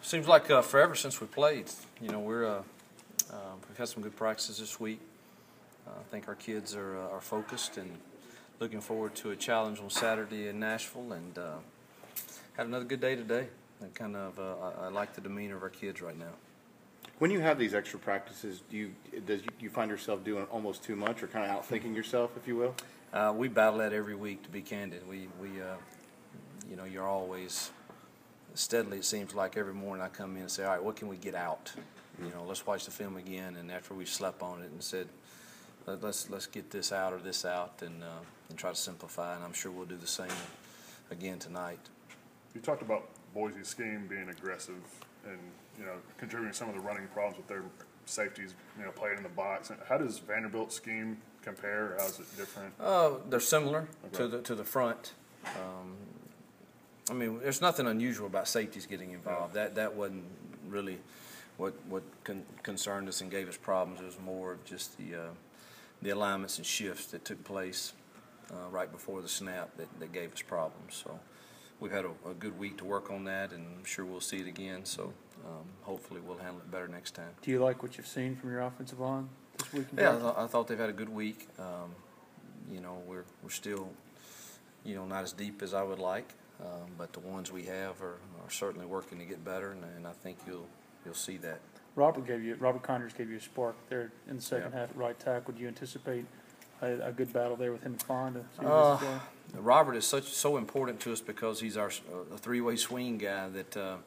Seems like forever since we played. You know, we've had some good practices this week. I think our kids are focused and looking forward to a challenge on Saturday in Nashville, and had another good day today. And I like the demeanor of our kids right now. When you have these extra practices, do you find yourself doing almost too much, or kind of outthinking yourself, if you will? We battle that every week, to be candid. You know, you're always steadily. It seems like every morning I come in and say, all right, what can we get out? You know, let's watch the film again. And after we slept on it and said, let's get this out or this out, and try to simplify. And I'm sure we'll do the same again tonight. You talked about Boise's scheme being aggressive and, you know, contributing to some of the running problems with their safeties, you know, playing in the box. How does Vanderbilt's scheme compare? How is it different? They're similar to the front. I mean, there's nothing unusual about safeties getting involved. That wasn't really what concerned us and gave us problems. It was more of just the alignments and shifts that took place right before the snap that gave us problems. So we've had a good week to work on that, and I'm sure we'll see it again. So hopefully we'll handle it better next time. Do you like what you've seen from your offensive line this week? Yeah, I thought they've had a good week. You know, we're still, you know, not as deep as I would like, but the ones we have are certainly working to get better, and I think you'll see that. Robert Connors gave you a spark there in the second half at right tackle. Would you anticipate a good battle there with him and Fond to see this as well? Robert is so important to us because he's a three-way swing guy that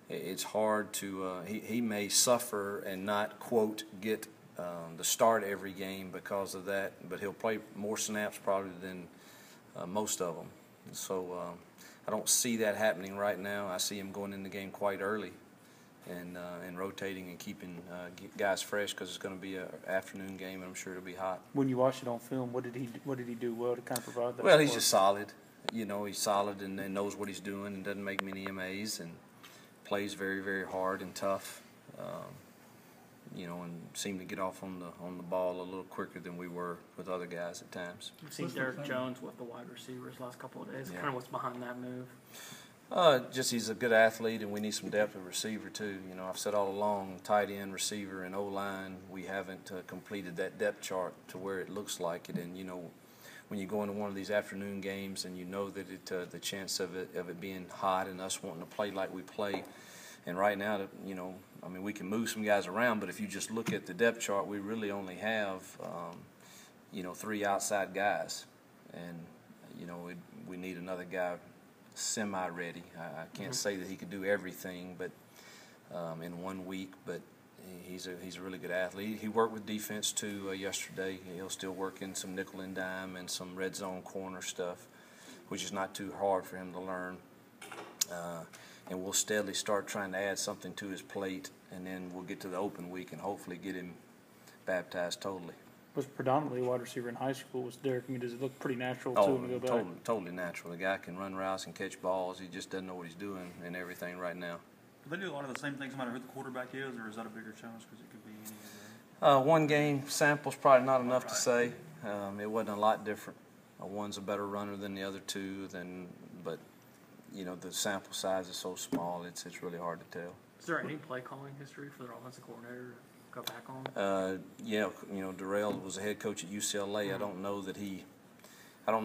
it's hard to he may suffer and not, quote, get the start every game because of that, but he'll play more snaps probably than most of them. So I don't see that happening right now. I see him going in the game quite early and rotating and keeping guys fresh because it's going to be an afternoon game, and I'm sure it'll be hot. When you watch it on film, what did he do well to kind of provide that? Well, he's just solid. You know, he's solid and knows what he's doing and doesn't make many MAs and plays very, very hard and tough. You know, and seemed to get off on the ball a little quicker than we were with other guys at times. We've seen Derek Jones with the wide receivers last couple of days. Yeah. Kind of what's behind that move? Just he's a good athlete, and we need some depth at receiver too. You know, I've said all along, tight end, receiver, and O-line, we haven't completed that depth chart to where it looks like it. And you know, when you go into one of these afternoon games and you know that the chance of it being hot and us wanting to play like we play, and right now, you know, I mean, we can move some guys around, but if you just look at the depth chart, we really only have, you know, 3 outside guys, and you know, we need another guy semi-ready. I can't say that he could do everything, but in 1 week. But he's a really good athlete. He worked with defense too yesterday. He'll still work in some nickel and dime and some red zone corner stuff, which is not too hard for him to learn. And we'll steadily start trying to add something to his plate, and then we'll get to the open week and hopefully get him baptized totally. Was predominantly a wide receiver in high school. Was Derek? I mean, does it look pretty natural to him to go back? Totally natural. The guy can run routes and catch balls. He just doesn't know what he's doing and everything right now. Do they do a lot of the same things no matter who the quarterback is, or is that a bigger challenge because it could be any of them? 1 game sample's probably not enough to say. It wasn't a lot different. One's a better runner than the other two, but you know, the sample size is so small, it's really hard to tell. Is there any play calling history for their offensive coordinator to go back on? Yeah, you know, Darrell was a head coach at UCLA. I don't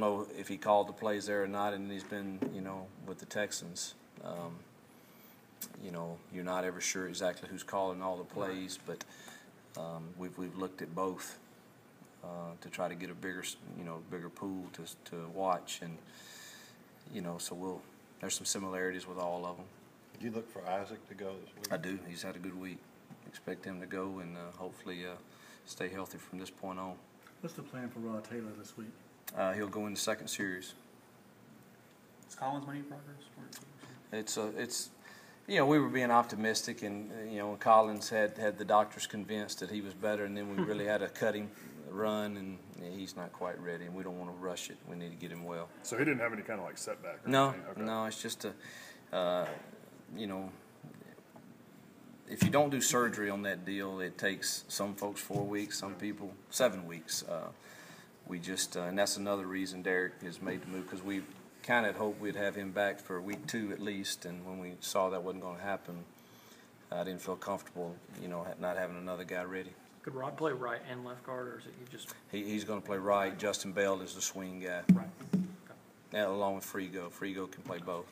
know if he called the plays there or not, and he's been, you know, with the Texans. You know, you're not ever sure exactly who's calling all the plays, but we've looked at both to try to get a bigger pool to watch, and you know, so there's some similarities with all of them. Did you look for Isaac to go this week? I do. He's had a good week. Expect him to go and hopefully stay healthy from this point on. What's the plan for Rod Taylor this week? He'll go in the second series. Is Collins making progress? It's you know, we were being optimistic, and you know, Collins had the doctors convinced that he was better, and then we really had to cut him run, and he's not quite ready, and we don't want to rush it. We need to get him well. So he didn't have any kind of like setback or no, anything? Okay. No, it's just you know, if you don't do surgery on that deal, it takes some folks 4 weeks, some people 7 weeks. We just, and that's another reason Derek has made the move, because we kind of hoped we'd have him back for week 2 at least, and when we saw that wasn't going to happen, I didn't feel comfortable, not having another guy ready. Could Rod play right and left guard, or is it you just He's going to play right. Justin Bell is the swing guy, right? along with Frigo. Frigo can play both.